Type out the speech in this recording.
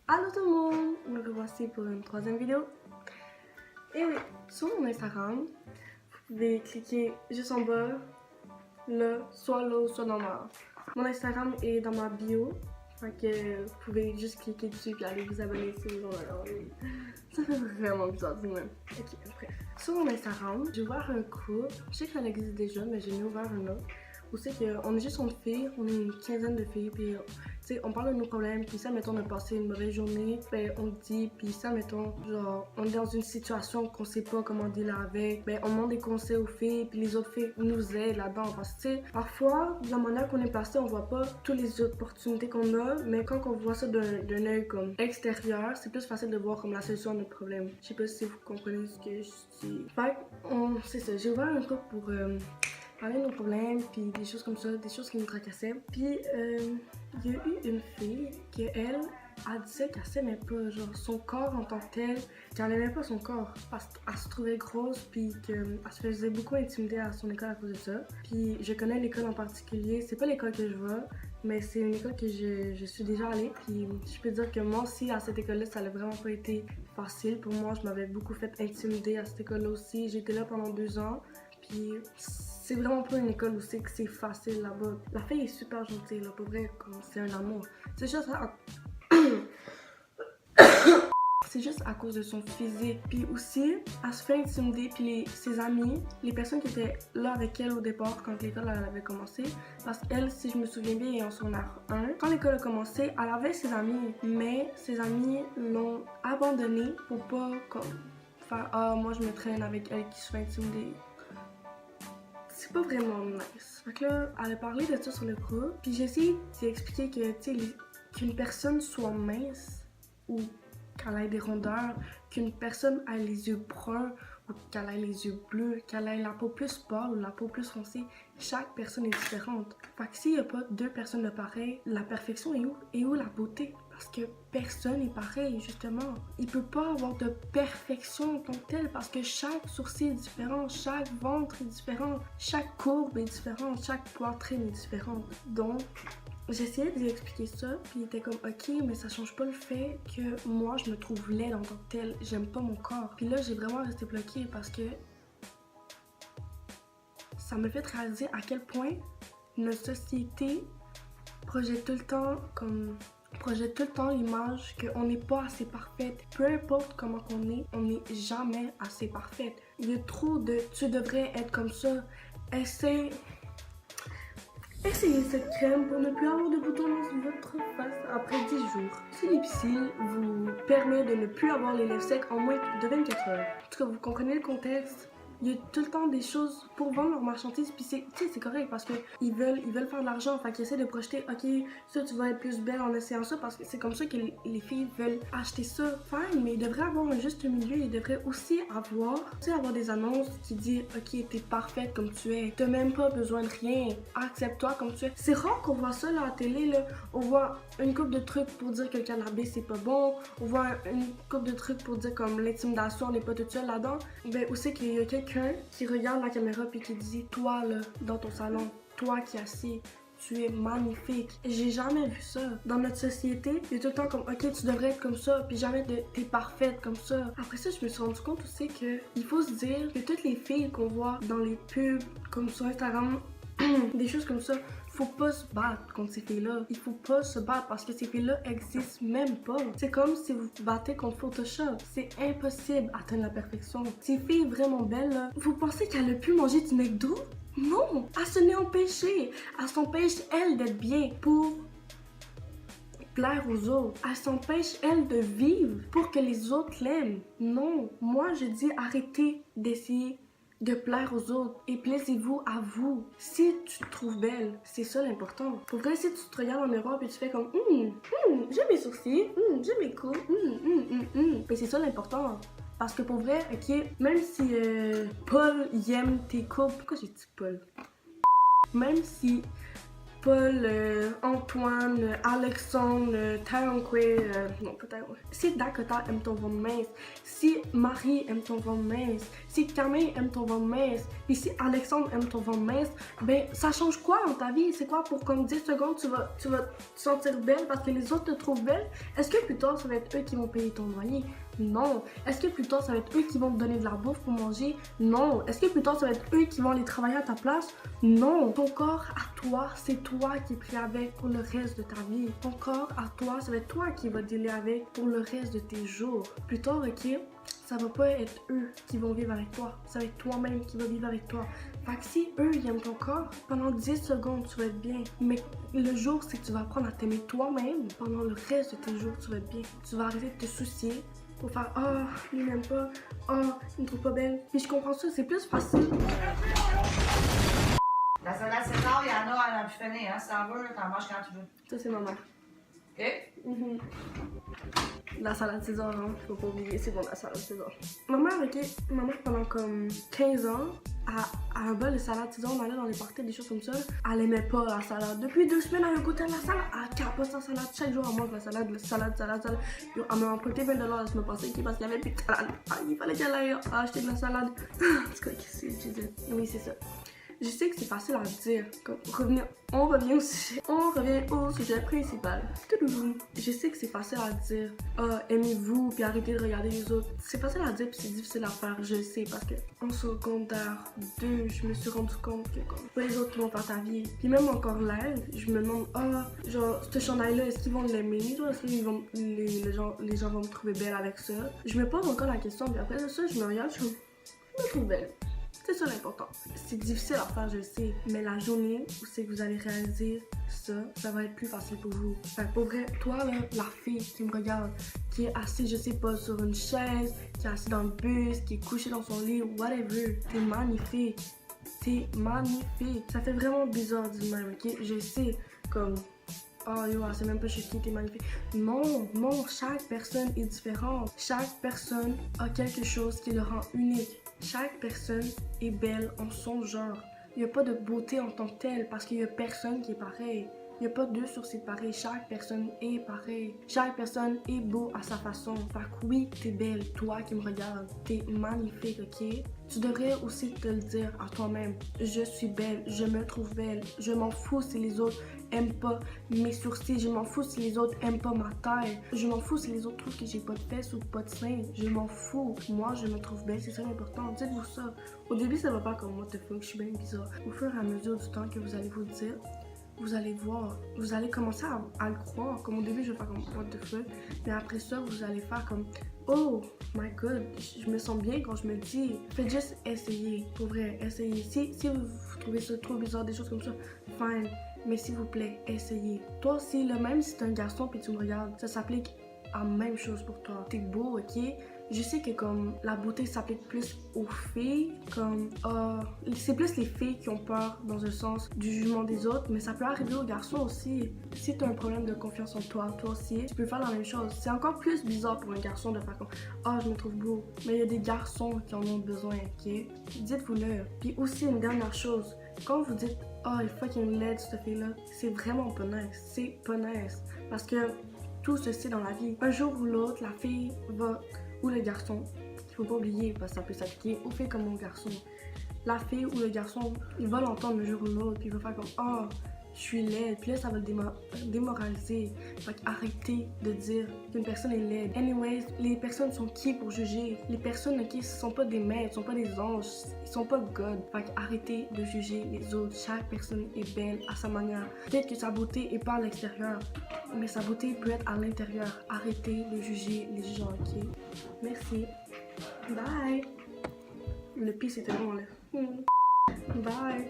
Allô tout le monde, me revoici pour une troisième vidéo. Et oui, sur mon Instagram, vous pouvez cliquer juste en bas, là, soit dans mon Instagram est dans ma bio. Fait que vous pouvez juste cliquer dessus et aller vous abonner si vous en avez envie. Ça fait vraiment bizarre, dis-moi. Ok, après. Sur mon Instagram, j'ai ouvert un groupe. Je sais que ça existe déjà, mais j'ai ouvert un autre. Où c'est qu'on est juste une fille, on est une quinzaine de filles, puis on parle de nos problèmes, puis ça, mettons, on a passé une mauvaise journée, ben on dit, puis ça, mettons, genre, on est dans une situation qu'on sait pas comment dealer avec, ben on demande des conseils aux filles, puis les autres filles nous aident là-dedans, parce que, tu sais, parfois, de la manière qu'on est placé, on voit pas toutes les opportunités qu'on a, mais quand on voit ça d'un œil comme extérieur, c'est plus facile de voir comme la solution à notre problème. Je sais pas si vous comprenez ce que je dis. Fait c'est ça, j'ai ouvert un groupe pour parler de nos problèmes, puis des choses comme ça, des choses qui nous tracassaient. Puis il y a eu une fille qui, elle disait qu'elle s'aimait pas, genre son corps en tant que tel, qu'elle aimait pas son corps parce qu'elle se trouvait grosse, puis qu'elle se faisait beaucoup intimider à son école à cause de ça. Puis je connais l'école en particulier, c'est pas l'école que je vois, mais c'est une école que je suis déjà allée, puis je peux dire que moi aussi, à cette école-là, ça n'a vraiment pas été facile pour moi. Je m'avais beaucoup fait intimider à cette école-là aussi. J'étais là pendant 2 ans, puis c'est vraiment pas une école où c'est que c'est facile là-bas. La fille est super gentille, là, pour vrai, comme c'est un amour. C'est juste c'est juste à cause de son physique. Puis aussi, elle se fait intimider, puis ses amis, les personnes qui étaient là avec elle au départ quand l'école avait commencé, parce qu'elle, si je me souviens bien, est en secondaire 1. Quand l'école a commencé, elle avait ses amis, mais ses amis l'ont abandonnée pour pas comme faire « Ah, moi je me traîne avec elle qui se fait intimider ». C'est pas vraiment nice. Fait que là, elle a parlé de ça sur le groupe, puis j'ai essayé d'y expliquer que, tu sais, qu'une personne soit mince ou qu'elle ait des rondeurs, qu'une personne ait les yeux bruns ou qu'elle ait les yeux bleus, qu'elle ait la peau plus pâle ou la peau plus foncée, chaque personne est différente. Fait que s'il n'y a pas deux personnes de pareil, la perfection est où? Et où la beauté? Parce que personne n'est pareil, justement. Il peut pas avoir de perfection en tant que telle parce que chaque sourcil est différent, chaque ventre est différent, chaque courbe est différente, chaque poitrine est différente. Donc, j'essayais de lui expliquer ça, puis il était comme ok, mais ça change pas le fait que moi je me trouve laide en tant que telle, j'aime pas mon corps. Puis là, j'ai vraiment resté bloquée parce que ça me fait réaliser à quel point notre société projette tout le temps l'image qu'on n'est pas assez parfaite. Peu importe comment on n'est jamais assez parfaite. Il y a trop de tu devrais être comme ça. Essayez cette crème pour ne plus avoir de boutons dans votre face après 10 jours. Ce lipsil vous permet de ne plus avoir les lèvres secs en moins de 24 heures. En tout cas, vous comprenez le contexte. Il y a tout le temps des choses pour vendre leur marchandise, puis c'est correct parce qu'ils veulent faire de l'argent, fait qu'ils essaient de projeter, ok, ça tu vas être plus belle en essayant ça parce que c'est comme ça que les filles veulent acheter ça. Fine, mais il devrait avoir un juste milieu, il devrait aussi avoir des annonces qui disent, ok, t'es parfaite comme tu es, t'as même pas besoin de rien, accepte-toi comme tu es. C'est rare qu'on voit ça là à la télé, là. On voit une couple de trucs pour dire que le cannabis c'est pas bon, on voit une couple de trucs pour dire comme l'intimidation n'est pas toute seule là-dedans. Ben aussi qu'il y a quelqu'un qui regarde la caméra puis qui dit toi là dans ton salon, toi qui es assis, tu es magnifique. J'ai jamais vu ça. Dans notre société, il y a tout le temps comme ok, tu devrais être comme ça, puis jamais t'es parfaite comme ça. Après ça, je me suis rendu compte aussi que il faut se dire que toutes les filles qu'on voit dans les pubs, comme sur Instagram, des choses comme ça, faut pas se battre contre ces filles-là. Il faut pas se battre parce que ces filles-là existent même pas. C'est comme si vous vous battez contre Photoshop. C'est impossible d'atteindre la perfection. Ces filles vraiment belles, là, vous pensez qu'elle a pu manger du McDo? Non! Elle se n'est empêchée. Elle s'empêche, elle, d'être bien pour plaire aux autres. Elle s'empêche, elle, de vivre pour que les autres l'aiment. Non! Moi, je dis arrêtez d'essayer de plaire aux autres et plaisez-vous à vous. Si tu te trouves belle, c'est ça l'important. Pour vrai, si tu te regardes en miroir et tu fais comme j'ai mes sourcils, j'ai mes coups, mais c'est ça l'important. Parce que pour vrai, ok, même si Paul il aime tes courbes, pourquoi j'ai dit Paul? Même si Paul, Antoine, Alexandre, Tayonkwe, non pas Tayonkwe. Si Dakota aime ton ventre mince, si Marie aime ton ventre mince, si Camille aime ton ventre mince, puis si Alexandre aime ton ventre mince, ben ça change quoi dans ta vie? C'est quoi pour comme 10 secondes tu vas te sentir belle parce que les autres te trouvent belle? Est-ce que plus tard ça va être eux qui vont payer ton loyer? Non. Est-ce que plus tard ça va être eux qui vont te donner de la bouffe pour manger? Non. Est-ce que plus tard ça va être eux qui vont aller travailler à ta place? Non. Ton corps à toi, c'est toi qui es pris avec pour le reste de ta vie. Ton corps à toi, ça va être toi qui vas dealer avec pour le reste de tes jours. Plus tard, ok, ça va pas être eux qui vont vivre avec toi. Ça va être toi-même qui va vivre avec toi. Fait que si eux, ils aiment ton corps, pendant 10 secondes, tu vas être bien. Mais le jour, c'est que tu vas apprendre à t'aimer toi-même. Pendant le reste de tes jours, tu vas être bien. Tu vas arrêter de te soucier pour faire « Ah, oh, il m'aime pas. Ah, oh, il me trouve pas belle. » Puis je comprends ça, c'est plus facile. La salade César, il y en a à la finir, hein. Si t'en veux, t'en manges quand tu veux. Ça, c'est ma mère. OK? La salade César, hein. Faut pas oublier, c'est bon, la salade César. Ma mère, ok, ma mère pendant comme 15 ans, à un bol de salade César, on allait dans les parties, des choses comme ça. Elle aimait pas la salade. Depuis 2 semaines, elle a goûté à la salade. Elle capote sa salade. Chaque jour, elle mange la salade. Yo, elle m'a emprunté 20$ la semaine passée parce qu'il y avait plus de salade. Ah, il fallait qu'elle aille acheter de la salade. C'est quoi que c'est, je disais. Oui, c'est ça. Je sais que c'est facile à dire. Comme, on revient au sujet principal. Je sais que c'est facile à dire. Ah, aimez-vous, puis arrêtez de regarder les autres. C'est facile à dire, puis c'est difficile à faire, je sais, parce que en secondaire 2, je me suis rendu compte que comme, pas les autres qui vont faire ta vie. Puis même encore là, je me demande, ah, genre, ce chandail-là, est-ce qu'ils vont l'aimer? Est-ce que les gens vont me trouver belle avec ça? Je me pose encore la question, puis après ça, je me regarde, je me trouve belle. C'est ça l'important. C'est difficile à faire, je sais, mais la journée où c'est que vous allez réaliser ça, ça va être plus facile pour vous. Fait pour vrai, toi là, la fille qui me regarde, qui est assise, je sais pas, sur une chaise, qui est assise dans le bus, qui est couchée dans son lit, whatever, t'es magnifique. T'es magnifique. Ça fait vraiment bizarre de même, ok? Je sais, comme... Oh yo, c'est même pas chez qui t'es magnifique. Non, non, chaque personne est différente. Chaque personne a quelque chose qui le rend unique. Chaque personne est belle en son genre. Il n'y a pas de beauté en tant que telle parce qu'il n'y a personne qui est pareil. Il n'y a pas deux sourcils pareils. Chaque personne est pareille. Chaque personne est beau à sa façon. Fait que oui, t'es belle. Toi qui me regardes, t'es magnifique, ok? Tu devrais aussi te le dire à toi-même. Je suis belle. Je me trouve belle. Je m'en fous si les autres aiment pas mes sourcils. Je m'en fous si les autres aiment pas ma taille. Je m'en fous si les autres trouvent que j'ai pas de fesses ou pas de seins. Je m'en fous. Moi, je me trouve belle. C'est ça l'important. Dites-vous ça. Au début, ça va pas comme moi, te fuck. Je suis bien bizarre. Au fur et à mesure du temps que vous allez vous le dire, vous allez voir, vous allez commencer à le croire. Comme au début, je vais faire comme what the fuck. Mais après ça, vous allez faire comme oh my god, je me sens bien quand je me le dis. Faites juste essayer, pour vrai, essayez. Si vous trouvez ça trop bizarre, des choses comme ça, fine. Mais s'il vous plaît, essayez. Toi aussi, là, même si t'es un garçon puis tu me regardes, ça s'applique à la même chose pour toi. T'es beau, ok? Je sais que comme la beauté s'applique plus aux filles, comme c'est plus les filles qui ont peur dans un sens du jugement des autres, mais ça peut arriver aux garçons aussi. Si tu as un problème de confiance en toi, toi aussi, tu peux faire la même chose. C'est encore plus bizarre pour un garçon de faire comme je me trouve beau, mais il y a des garçons qui en ont besoin, ok? Dites-vous-le. Puis aussi une dernière chose, quand vous dites elle est fucking laide cette fille-là, c'est vraiment pas nice. C'est pas nice. Parce que tout se sait dans la vie. Un jour ou l'autre, la fille va ou le garçon, il faut pas oublier parce que ça peut s'appliquer aux filles comme aux garçons. La fille ou le garçon, il va l'entendre un jour ou l'autre, puis il va faire comme je suis laide, puis là ça va le démoraliser. Fait arrêtez de dire qu'une personne est laide. Anyways, les personnes sont qui pour juger? Les personnes qui sont pas des maîtres, sont pas des anges, ils sont pas God. Fait arrêtez de juger les autres. Chaque personne est belle à sa manière. Peut-être que sa beauté est pas à l'extérieur, mais sa beauté peut être à l'intérieur. Arrêtez de juger les gens, ok? Merci. Bye. Le pire c'était bon là. Bye.